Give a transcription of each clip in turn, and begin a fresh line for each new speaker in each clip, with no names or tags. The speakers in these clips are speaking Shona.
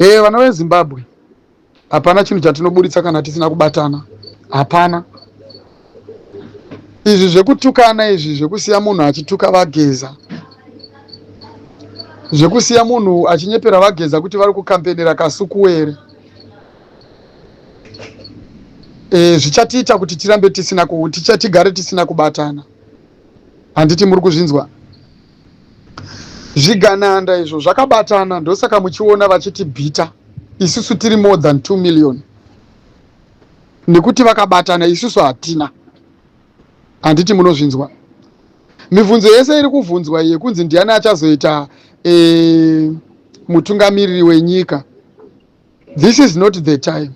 Vana veZimbabwe hapana chinhu chatinoburitsa kana tisina kubatana. Hapana. Izvi zvekutukana izvi zvekusiya munhu achituka Vageza, zvekusiya munhu achinyepera Vageza kuti vari kukampenera Kasukuwere, zvichatiita kuti tirambe tigare tisina kubatana. Handiti muri kuzvinzwa? Zvigananda izvo zvakabatana, ndosaka muchiona vachitibhita isusu tiri more than 2 million. Nekuti vakabatana isusu hatina. Handiti munozvinzwa? Mibvunzo yese iri kubvunzwa yekunzi ndiani achazoita mutungamiriri wenyika. This is not the time.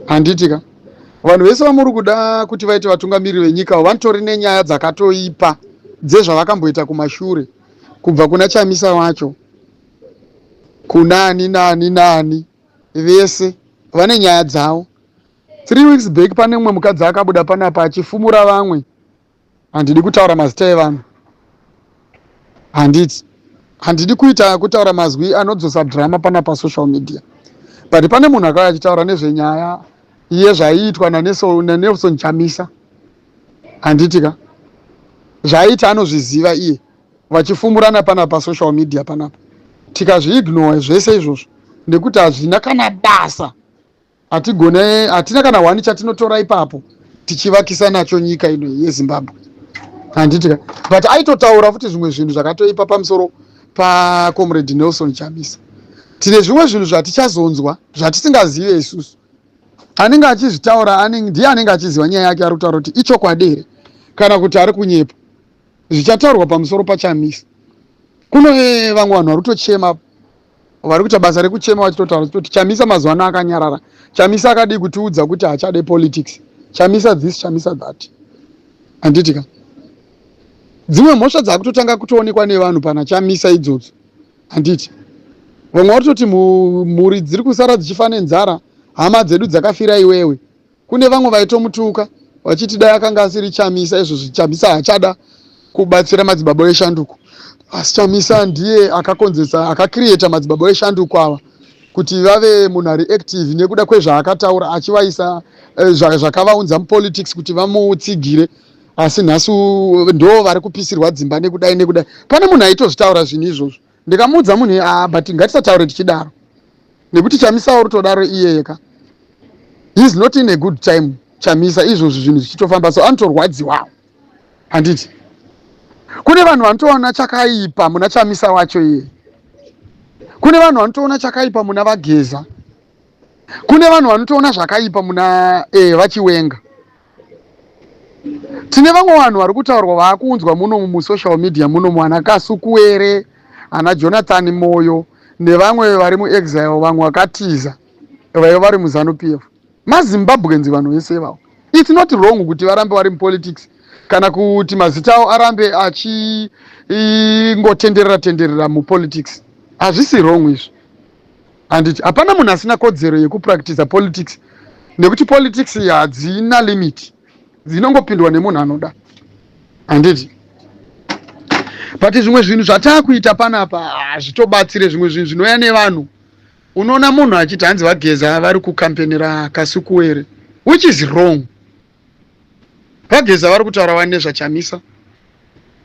Handitika? Vanhu vese vamuri kuda kuti vaite vatungamiriri venyika vanotori nenyaya dzakatoipa dzezvavakamboita kumashure, kubva kuna Chamisa wacho, kuna ani vese vane nyaya dzavo. 3 weeks back pane mumwe mukadzi akabuda panapa achifumura vamwe. Handidi kutaura mazita evanhu. Handidi kutaura mazwi anodzosa drama panapa social media. But pane munhu akauya achitaura nezvenyaya yezvaiitwa naNelson Chamisa. Handitika? Zvaiita anozviziva iye, vachifumurana panapa social media panapa. Tikazviignore zvese izvozvo nekuti hazvina kana basa. Hatina kana wani chatinotora ipapo tichivakisa nacho nyika ino yeZimbabwe. Handitika? But aitotaura futi zvimwe zvinhu zvakatoipa pamusoro paComrade Nelson Chamisa. Tine zvimwe zvinhu zvatichazonzwa zvatisingazive isusu. Anenge achizvitaura ndiye anenge achiziva nyaya yake, ari kutaura kuti ichokwadi here kana kuti ari kunyepa. Zvichataurwa pamusoro paChamisa. Kuno vamwe vanhu vari kutochema, vari kuita basa rekuchema vachitotaura kuti Chamisa mazuva ano akanyarara. Chamisa akadi kutiudza kuti hachade politics. Chamisa this, Chamisa that. Handitika? Dzimwe mhosva dzakutotanga kutoonekwa nevanhu pana Chamisa idzodzo. Handiti? Vamwe vari kutoti mhuri dziri kusara dzichifa nenzara, hama dzedu dzakafira iwewe. Kune vamwe vaitomutuka vachiti dai akanga asiri Chamisa izvozvo Chamisa hachada kubatsira madzibaba eshanduko. Asi Chamisa ndiye akakrieta madzibaba eshanduko ava kuti vave munhare active nekuda kwezvaakataura achivaisa zvakavaunza mupolitics kuti vamutsigire. Asi nhasi ndo vari kupisirwa dzimba nekudai. Pane munhu aitozvitaura zvinhu izvozvo. Ndikamuudza munhu but ngatisataure tichidaro. Nekuti Chamisa uri todaro iye eka. He is not in a good time. Chamisa izvozvo zvinhu zvichitofamba so anotorwadziwawo. Handiti? Kune vanhu vanotoona chakaipa muna Chamisa wacho iye. Kune vanhu vanotoona chakaipa muna Vageza. Kune vanhu vanotoona zvakaipa muna Vachiwenga. Tine vamwe vanhu vari kutaurwa vaakuunzwa muno musocial media muno mwana Kasukuwere, ana Jonathan Moyo nevamwe vari muexile, vamwe vakatiza vaiva vari muZANU-PF. MaZimbabweans vanhu vese ivavo. It's not wrong kuti varambe vari mupolitics kana kuti mazita avo arambe achingotenderera mupolitics. Hazvisi wrong izvo. Handiti? Hapana munhu asina kodzero yekupractice politics nekuti politics hadzina limit. Dzinongopindwa nemunhu anoda. Handiti? But zvimwe zvinhu zvatakuita panapa hazvitobatsire. Zvimwe zvinhu zvinouya nevanhu. Unoona munhu achiti hanzi Vageza vari kukampenera Kasukuwere, which is wrong. Vageza vari kutaura vani nezvaChamisa.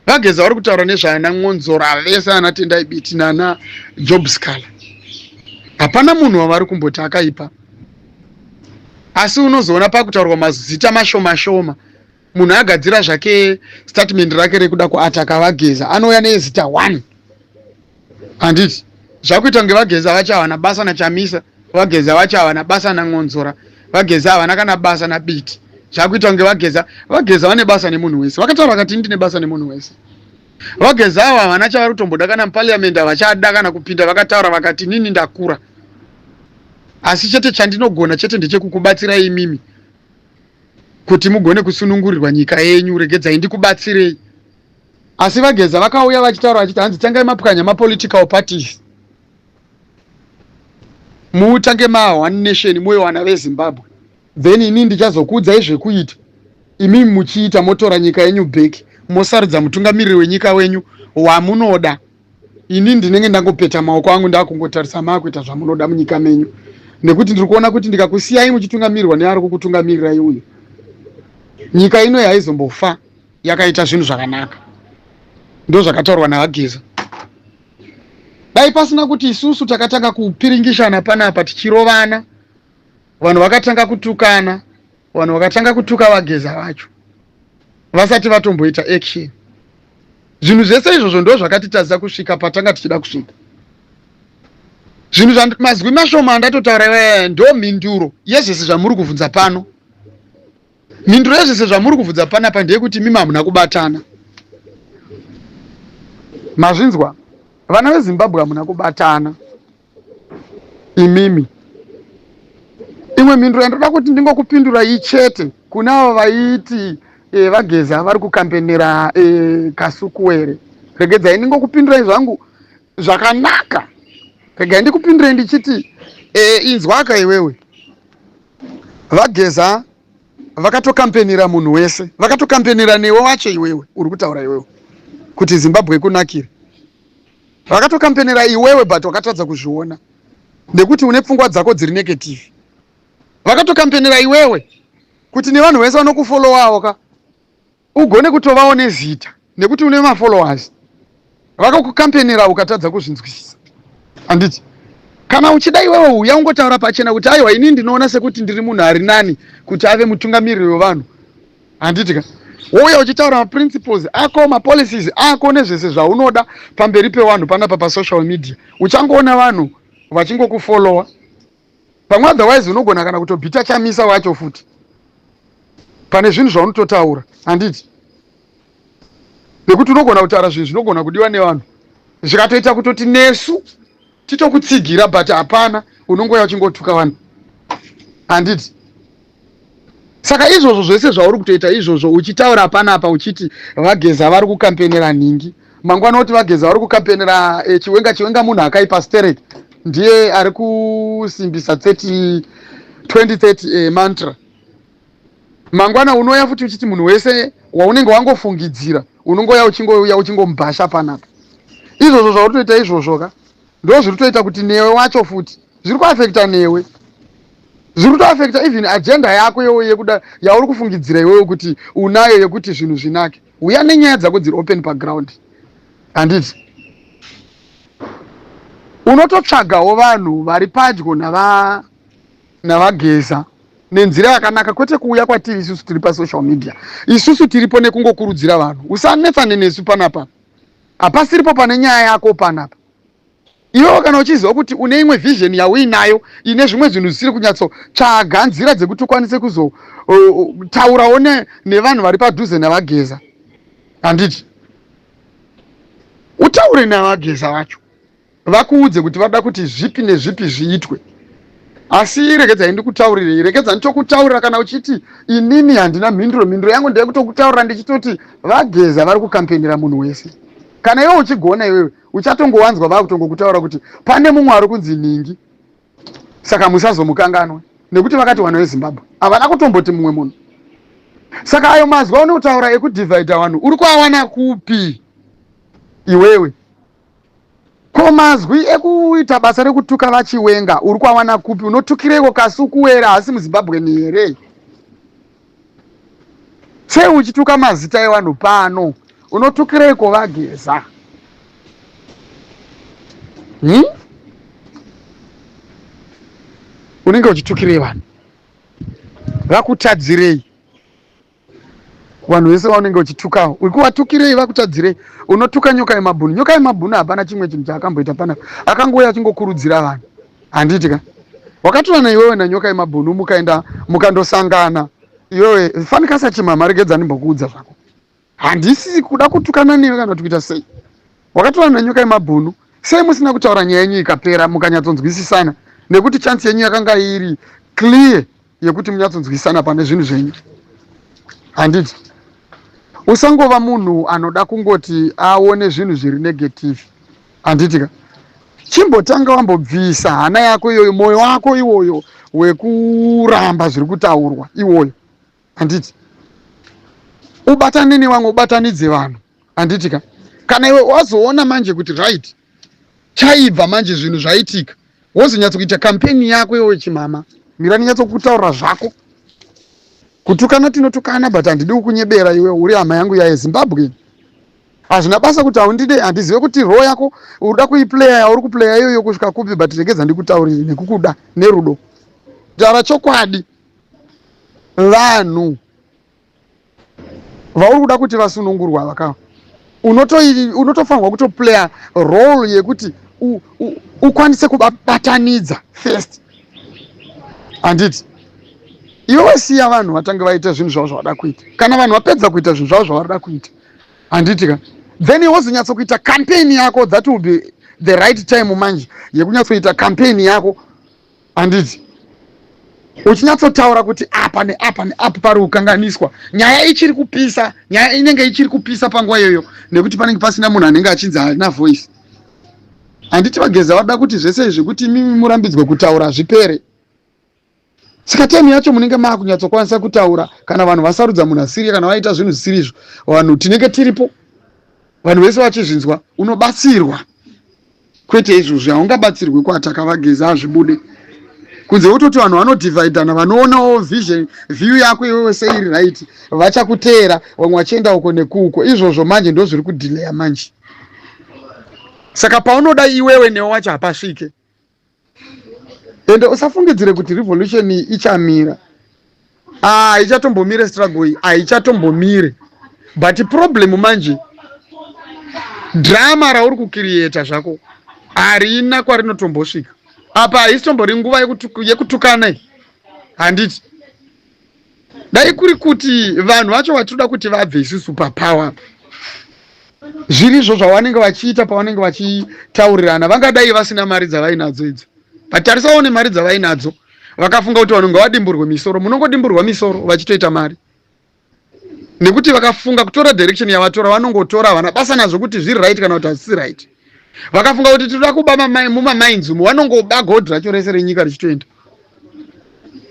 Vageza vari kutaura nezvana Ngonzora vese ana Tendai Biti nana Job Scala. Hapana munhu wavari kumboti akaipa. Asi unozoona pakutaurwa mazita mashoma munhu agadzira zvake statement rake rekuda kuataka Vageza anouya nezita 1. Handiti? Zvakuita ngeVageza vacho havana basa naChamisa, Vageza vacho havana basa naNgonzora, Vageza havana kana basa naBiti. Zvakuita ngeVageza vane basa nemunhu wese. Vakataura vakati ndine basa nemunhu wese. Vageza ava havana chavari kutomboda kana muparliament havachada kana kupinda. Vakataura vakati nini ndakura. Asi chete chandinogona chete ndechekukubatsirai imimi kuti mugone kusunungurirwa nyika yenyu, regedzai ndikubatsirei. Asi Vageza vakauya vachitaura vachiti hanzi tangai mapwanya mapolitical parties. Mutange one nation muwe wana veZimbabwe. Then ini ndichazokuudzai zvekuita. Imimi muchiita motora nyika yenyu back. Mosarudza mutungamiriri wenyika wenyu wamunoda. ini ndinenge ndangopeta maoko angu ndakungotarisa makuita zvamunoda munyika menyu, nekuti ndiri kuona kuti ndikakusiyai muchitungamirirwa neari kukutungamirirai uyu, nyika ino haizombofa yakaita zvinhu zvakanaka. Ndo zvakataurwa naVageza. Dai pasina kuti isusu takatanga kupiringishana panapa tichirovana, vanhu vakatanga kutukana, vanhu vakatanga kutuka Vageza vacho vasati vatomboita action. Zvinhu zvese izvozvo ndo zvakatitadza kusvika patanga tichida kusvika. Zvinhu mazwi mashoma andatotaura ndo mhinduro yezvese zvamuri kuvhunza pano. Mhinduro yezvese zvamuri kuvhunza panapa ndeyekuti mimi hamuna kubatana. Mazvinzwa? Vana veZimbabwe hamuna kubatana. Imimi imwe mhinduro yandoda kuti ndingokupindura ichete kunavo vaiti Vageza vari kukampenera Kasukuwere. Regedzai ndingokupindurai zvangu zvakanaka. Regai ndikupindurei ndichiti inzwaka iwewe. Vageza vakatokampenera munhu wese, vakatokampenera newe wacho iwewe uri kutaura iwewe kuti Zimbabwe ikunakire. Vakatokampenera iwewe but wakatadza kuzviona nekuti une pfungwa dzako dziri negative. Vakatokampenera iwewe kuti nevanhu vese vanokufollowawo ka ugone kutovawo nezita nekuti une mafollowers. Vakakukampenera ukatadza kuzvinzwisisa. Anditi kana uchida iwewe uya ungotaura pachena kuti aiwa ini ndinoona sekuti ndiri munhu ari nani kuti ave mutungamiriri wevanhu. Anditi ka wouya uchitaura maprinciples ako, mapolicies ako nezvese zvaunoda pamberi pevanhu panapa pasocial media, uchangoona vanhu vachingokufollowa. Pamwe otherwise unogona kana kutobhita chamisa wacho futi pane zvinhu zvaunototaura. Handiti nekuti unogona kutaura zvinhu zvinogona kudiwa nevanhu zvikatoita kutoti nesu titokutsigira but hapana, unongoya uchingotuka vanhu. Handiti saka izvozvo zvese zvauri kutoita izvozvo uchitaura panapa uchiti Vageza vari kukampenera nhingi, mangwana oti Vageza vari kukampenera chiwenga munhu akaipa Sterek ndiye ari kusimbisa 2030 mantra. Mangwana unoya futi uchiti munhu wese waunenge wangofungidzira unongoya uchingomubhasha panapa. Izvozvo zvauri kutoita izvozvo ka ndo zviri kutoita kuti newe wacho futi zviri kuafekta newe, zviri kutoafekta even agenda yako yekuda yauri kufungidzira iwewe kuti unayo yekuti zvinhu zvinake. Uya nenyaya dzako dziri open paground. Handiti unototsvagawo vanhu vari padyo naVageza nenzira yakanaka, kwete kuuya kwatiri isusu tiri pasocial media. Isusu tiripo nekungokurudzira vanhu. Usanetsane nesu panapa, hapasiripo pane nyaya yako panapa. Iwewe kana uchiziva kuti une imwe vision yauinayo ine zvimwe zvinhu zvisiri kunyatsotsvaga nzira dzekuti ukwanise kuzotaurawo nevanhu vari padhuze naVageza. Handiti utaure naVageza vacho vakuudze kuti vada kuti zvipi nezvipi zviitwe. Asi regedzai ndikutaurirei, regedza ndichokutaurira kana uchiti inini handina mhinduro yangu ndeyekutokutaurira ndichitoti Vageza vari kukampenera munhu wese. Kana iwe uchigona iwewe uchatongowanzwa vakutongokutaura kuti pane mumwe ari kunzi Ningi, saka musazomukanganwa nekuti vakati vanhu veZimbabwe havana kutomboti mumwe munhu. Saka ayo mazwi aunotaura ekudivhaidha vanhu uri kuawana kupi iwewe? Ko mazwi ekuita basa rekutuka vachiwenga uri kuawana kupi? Unotukireiko Kasukuwere hasi muZimbabweni here? Sei uchituka mazita evanhu pano? Unotukireiko Vageza? Unenge uchitukirei vanhu? Vakutadzirei? Vanhu vese vaunenge uchitukawo uri kuvatukirei? Vakutadzirei? Unotuka nyoka yemabhunu. Nyoka yemabhunu hapana chimwe chinhu chaakamboita panapa, akangoya achingokurudzira vanhu. Handiti ka wakatorana iwewe nanyoka yemabhunu mukaenda mukandosangana, iwewe fanika sachimama, regedza ndimbokuudza zvako. Handisi kuda kutukana newe kana kuita sei. Wakatorana nanyoka yemabhunu, sei musina kutaura nyaya yenyu ikapera mukanyatsonzwisisana, nekuti chance yenyu yakanga iri clear yekuti munyatsonzwisisana pane zvinhu zvenyu. Handiti usangova munhu anoda kungoti aone zvinhu zviri negative. Handiti ka chimbotanga wambobvisa hana yako iyoyo, moyo wako iwoyo wekuramba zviri kutaurwa iwoyo. Handiti ubatane nevamwe, ubatanidze vanhu. Handiti ka kana iwe wazoona manje kuti right chaibva manje zvinhu zvaitika wozonyatso kuita kampeni yako iwe chimama mira ninyatso kutaura zvako kutukana tinotukana but handidi kukunyebera iwe uri hama yangu yaeZimbabwe hazvina basa kuti haundide handizive kuti role yako urikuda kuiplaya yauri kuplaya iyoyo kusvika kupi but regedza ndikutaurire nekukuda nerudo taura chokwadi vanhu vauri kuda kuti vasunungurwa vakawa unotofanirwa kutoplaya role yekuti ukwanise kubatanidza first handiti iwe wesiya vanhu vatange vaita zvinhu zvavo zvavada kuita kana vanhu vapedza kuita zvinhu zvavo zvavada kuita handiti ka then wozonyatso kuita kampeni yako that will be the right time manje yekunyatsoita kampeni yako handiti uchinyatsotaura kuti apa neapa neapa pari kukanganiswa nyaya ichiri kupisa nyaya inenge ichiri kupisa panguva iyoyo nekuti panenge pasina munhu anenge achinzi haana voice handiti vageza vada kuti zvese izvi kuti mimi murambidzwe kutaura zvipere saka time yacho munenge maakunyatsokwanisa kutaura kana vanhu vasarudza munhu asiri kana vaita zvinhu zvisiri izvo vanhu tinenge tiripo vanhu vese vachizvinzwa unobatsirwa kwete izvozvo haungabatsirwi kwataka vageza azvibude kunze utoti vanhu vanodivhaidhana vanoonawo vision view yako iwewe seiri right vachakuteera vamwe vachienda uko nekuuko izvozvo manje ndo zviri kudhileya manje saka paunoda iwewe newe wacho hapasvike ende usafungidzire kuti revolution ichamira ichatombomire struggle iyi haichatombomire but problem manje drama rauri kukirieta zvako harina kwarinotombosvika apa haisitombori nguva yekutukana handiti dai kuri kuti vanhu vacho vachitoda kuti vabve isi superpower zviri izvo zvavanenge vachiita pavanenge vachitaurirana vangadai vasina mari dzavainadzo idzo vatarisawo nemari dzavainadzo vakafunga kuti vanhu ngavadimburwe misoro munongodimburwa misoro vachitoita mari nekuti vakafunga kutora direction yavatora vanongotora havana basa nazvo kuti zviri right kana kuti hazisi right vakafunga kuti tinoda kuba mumamines umu vanongoba godhi racho rese renyika richitoenda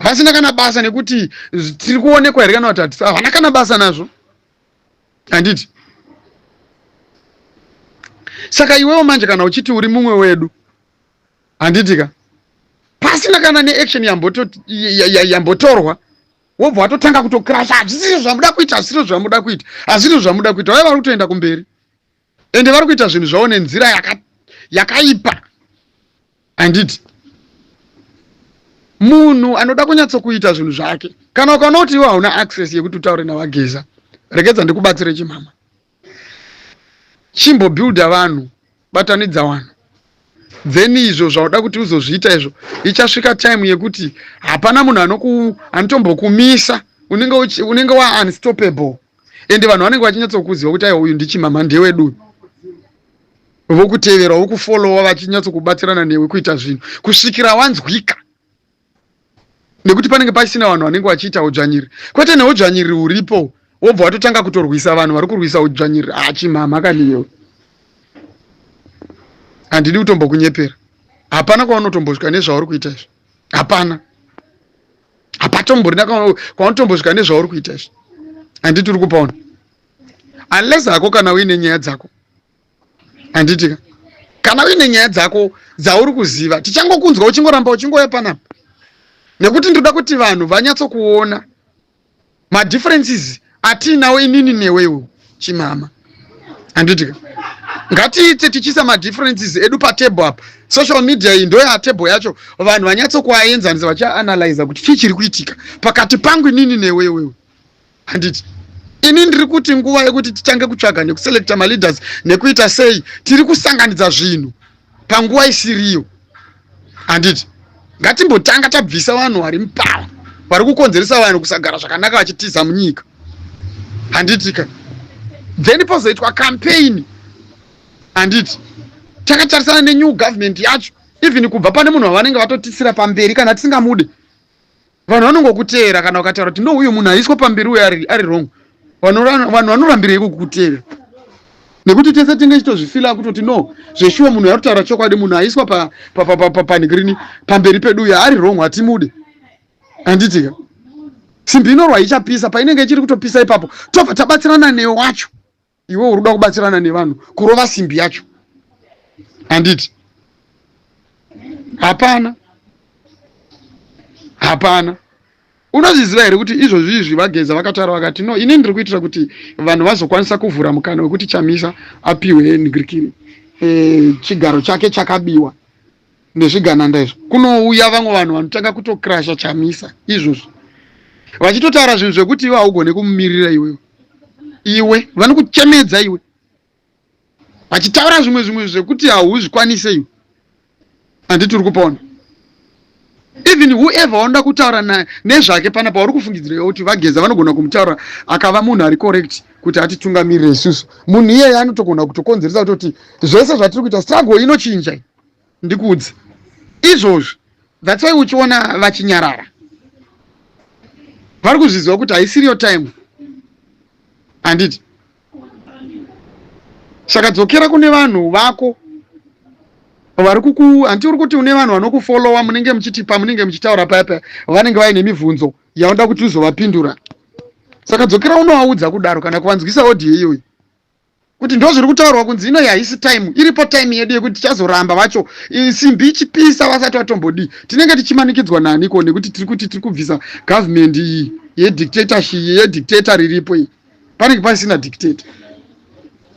vasina kana basa nekuti tiri kuonekwa here kana kuti hatisi havana kana basa nazvo handiti saka iwewo manje kana uchiti uri mumwe wedu handitika pasina kana neaction yambotorwa wobva watotanga kutokrasha hazvisizvo zvamuda kuita hazvisizvo zvamuda kuita hazvisizvo zvamuda kuita vaiva vari kutoenda kumberi ende vari kuita zvinhu zvavo nenzira yakaipa handiti munhu anoda kunyatsokuita zvinhu zvake kana ukaona kuti iwe hauna access yekuti utaure navageza regedza ndikubatsire chimama chimbobuilda vanhu batanidza vanhu then izvo zvauda kuti uzozviita izvo ichasvika time yekuti hapana munhu anotombokumisa unenge wa-unstoppable ende vanhu vanenge vachinyatsokuziva kuti aiwa uyu ndichimama ndewedu vokutevera vokufolowa vachinyatsokubatsirana newe kuita zvinhu kusvikira wanzwika nekuti panenge pasina vanhu vanenge vachiita udzvanyiri kwete neudzvanyiri huripo wobva watotanga kutorwisa vanhu vari kurwisa udzvanyiri chimama kaniyewe handidi kutombokunyepera hapana kwaunotombosvika nezvauri kuita izvi hapana hapatomborina kwaunotombosvika nezvauri kuita izvi handiti uri kupaona unless hako kana uine nyaya dzako handitika kana uine nyaya dzako dzauri kuziva tichangokunzwa uchingoramba uchingoya panapa nekuti ndoda kuti vanhu vanyatsokuona madifferences atinawo inini newewo chimama handitika ngatiite tichisa madifferences edu patable apa social media iyi ndoya table yacho vanhu vanyatsokuaenzanisa vachianalyza kuti chii chiri kuitika pakati pangu inini newewewo handiti ini ndiri kuti nguva yekuti tichange kutsvaga nekuselecta maleaders nekuita sei tiri kusanganidza zvinhu panguva isiriyo handiti ngatimbotanga tabvisa vanhu vari mupawa vari kukonzeresa vanhu kusagara zvakanaka vachitiza munyika handitika then pozoitwa campaign handiti takatarisana nenew government yacho even kubva pane munhu wavanenge vatotisira pamberi kana tisingamude vanhu vanongokuteera kana ukataura kuti no uyu munhu aiswa pamberi uyo ari wrong vanhu vanorambirei kukuteera nekuti tese tinge chitozvifila kutoti no zveshuwa munhu yarutaura chokwadi munhu aiswa panigrini pamberi pedu uyo ari wrong hatimude handitika simbi inorwa ichapisa painenge ichiri kutopisa ipapo tobva tabatsirana newe wacho iwe uri kuda kubatsirana nevanhu kurova simbi yacho handiti Hapana. Unozviziva here kuti izvozvi Vageza vakataura vakati no, ini ndiri kuitira kuti vanhu vazokwanisa kuvhura mukana wekuti Chamisa apiwe chigaro chake chakabiwa nezvigananda izvo. Kunouya vamwe vanhu vanotanga kutokrasha Chamisa izvozvo, vachitotaura zvinhu zvekuti iwe haugone kumumirira iwe vanokuchemedza iwe, vachitaura zvimwe zvekuti hauzvikwanise iwe. Handiti uri kupaona. Even whoever wanda kutaura nezvake panapa uri kufungidzira kuti Vageza vanogona kumutaura akava munhu ari correct kuti atitungamirire isusu. Munhu iyeye anotogona kutokonzeresa kuti zvese zvatiri kuita struggle inochinja. Ndikuudze izvozvo, that's why uchiona vachinyarara, vari kuzviziva kuti haisiri yo time. Handiti saka dzokera kune vanhu vako handiti uri kuti une vanhu vanokufollowa, munenge muchiti pamunenge muchitaura paya vanenge vaine mibvunzo yaunda kuti uzovapindura. Saka dzokera unovaudza kudaro kana kuvanzwisa audio iyoyi kuti ndo zviri kutaurwa kunzi ino haisi time, iripo time yedu yekuti tichazoramba vacho simbi ichipisa vasati vatombodi. Tinenge tichimanikidzwa naniko nekuti tiri kubvisa government iyi yedictator riripo iyi, panenge pasina dictator.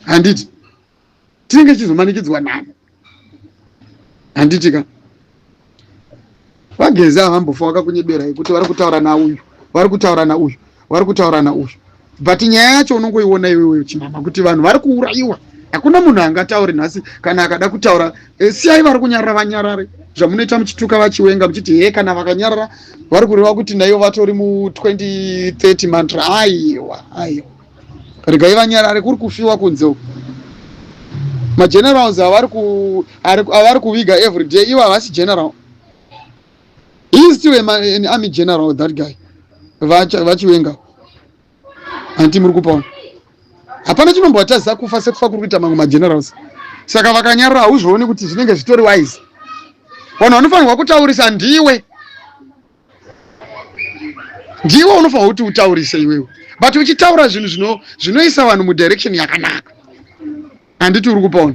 Handiti tinenge tichizomanikidzwa nani? Handiti ka Vageza havambofa vakakunyebera kuti vari kutaura nauyu, vari kutaura nauyu, vari kutaura nauyu. But nyaya yacho unongoiona iwewe Chimama kuti vanhu vari kuurayiwa. Hakuna munhu angataure nhasi kana akada kutaura. Siyai vari kunyarara vanyarare. Zvamunoita muchituka vachiwenga muchiti kana vakanyarara vari kureva kuti naivo vatori mu 2030 mantra. Aiwa. Regai vanyarare, kuri kufiwa kunze. Magenerals avari kuviga every day, iwo havasi general. He is still an army general, that guy. Vachiwenga. Anti muri kupaona. Hapana chinomboatazisa kufa sekufa kuri kuita mamwe magenerals. Saka vakanyarara hauzvioni kuti zvinenge zvitori wise. Vanhu vanofanirwa kutaurisa ndiwe unofanirwa kuti utaurise iwewe. But uchitaura zvinhu zvinoisa vanhu mudirection yakanaka. Handiti uri kupaona.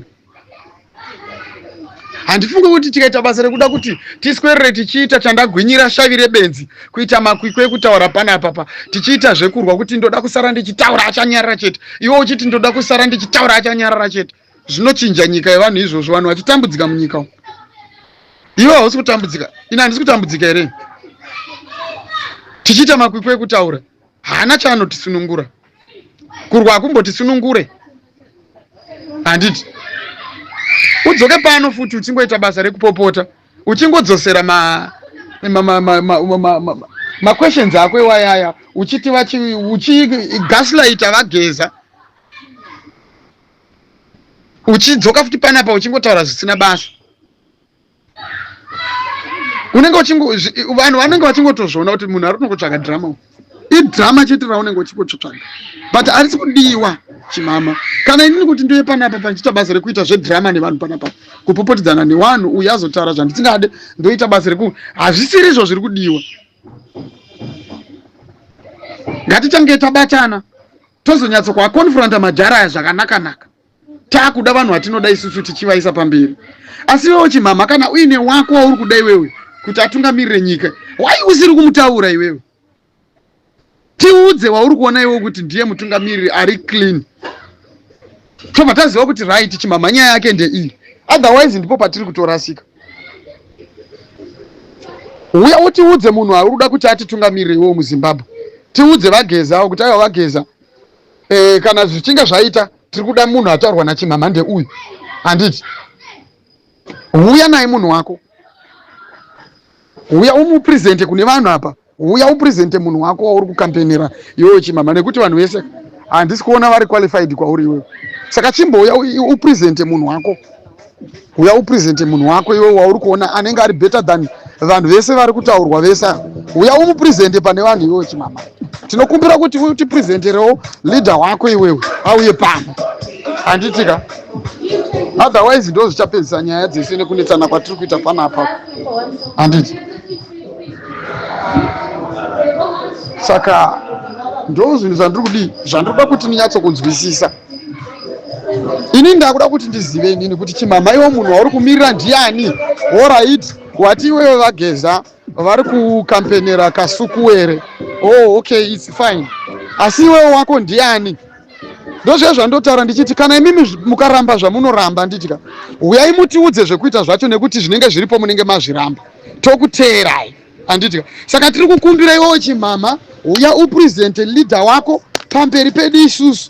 Handifunge kuti tikaita basa rekuda kuti tiswerere tichiita chandagwinyira shavire benzi kuita makwikwi ekutaura panapa tichiita zvekurwa kuti ndoda kusara ndichitaura achanyarara chete, iwe uchiti ndoda kusara ndichitaura achanyarara chete. Zvinochinja nyika yevanhu izvozvo, vanhu vachitambudzika munyika umu. Iwe hausi kutambudzika, ina handisi kutambudzika here? Tichiita makwikwi ekutaura hana chaanotisunungura. Kurwa hakumbotisunungure. Handiti udzoke pano futi uchingoita basa rekupopota, uchingodzosera ma questions ako iwayaya, uchiti uchigaslighta Vageza, uchidzoka futi panapa uchingotaura zvisina basa. Vanhu vanenge vachingotozviona kuti munhu ari kungotsvaga drama. Idrama chete raunenge uchingotsvaga, but harisi kudiwa Chimama. Kana inini kuti ndoye panapa pandichiita basa rekuita zvedrama nevanhu panapa, kupopotedzana nevanhu, uye azotaura zvandisingade, ndoita basa hazvisiri izvo zviri kudiwa. Ngatichange tabatana tozonyatso kuakonfronta majara aya zvakanaka. Taakuda vanhu vatinoda isusu tichivaisa pamberi. Asi iwewe Chimama, kana uine wako wauri kuda iwewe kuti atungamirire nyika, wai usiri kumutaura iwewe? Tiudze wauri kuona iwewe kuti ndiye mutungamiriri ari clean. Tobva taziva kuti right Chimama nyaya yake ndeiyi. Otherwise ndipo patiri kutorasika. Uya utiudze munhu ari kuda kuti atitungamirire iwewe muZimbabwe. Tiudze Vageza kuti aiwa Vageza, kana zvichinga zvaita tiri kuda munhu ataurwa naChimama ndeuyu. Handiti uya naye munhu wako, uya umupresente kune vanhu apa, uya upresente munhu wako wauri kukampenera iwewe Chimama, nekuti vanhu vese handisi kuona vari qualified kwauri iwewe. Saka chimbouya upresente munhu wako, uya upresente munhu wako iwewe wauri kuona anenge ari better than vanhu vese vari kutaurwa vese. Uya umupresente pane vanhu iwewe Chimama. Tinokumbira kuti utipresenterewo leader wako iwewe auye pano. Handitika otherwise ndo zvichapedzisa nyaya dzese nekunetsana kwatiri kuita panapa. Handiti saka ndo zvinhu zvandiri kuti ninyatso kunzwisisa. Ini ndakuda kuti ndizive inini kuti Chimama iwe munhu wauri kumirira ndiani? All right, wati iwewe vageza vari kukampenera kasukuwere. Oh, okay, it's fine. Asi iwewe wako ndiani? Ndozve zvandotaura ndichiti kana imimi mukaramba zvamunoramba nditika uyai mutiudze zvekuita zvacho nekuti zvinenge zviripo munenge mazviramba tokuteerai handitika. Saka tiri kukumbira iwewe chimhama uya upresident leader wako pamberi pedu isusu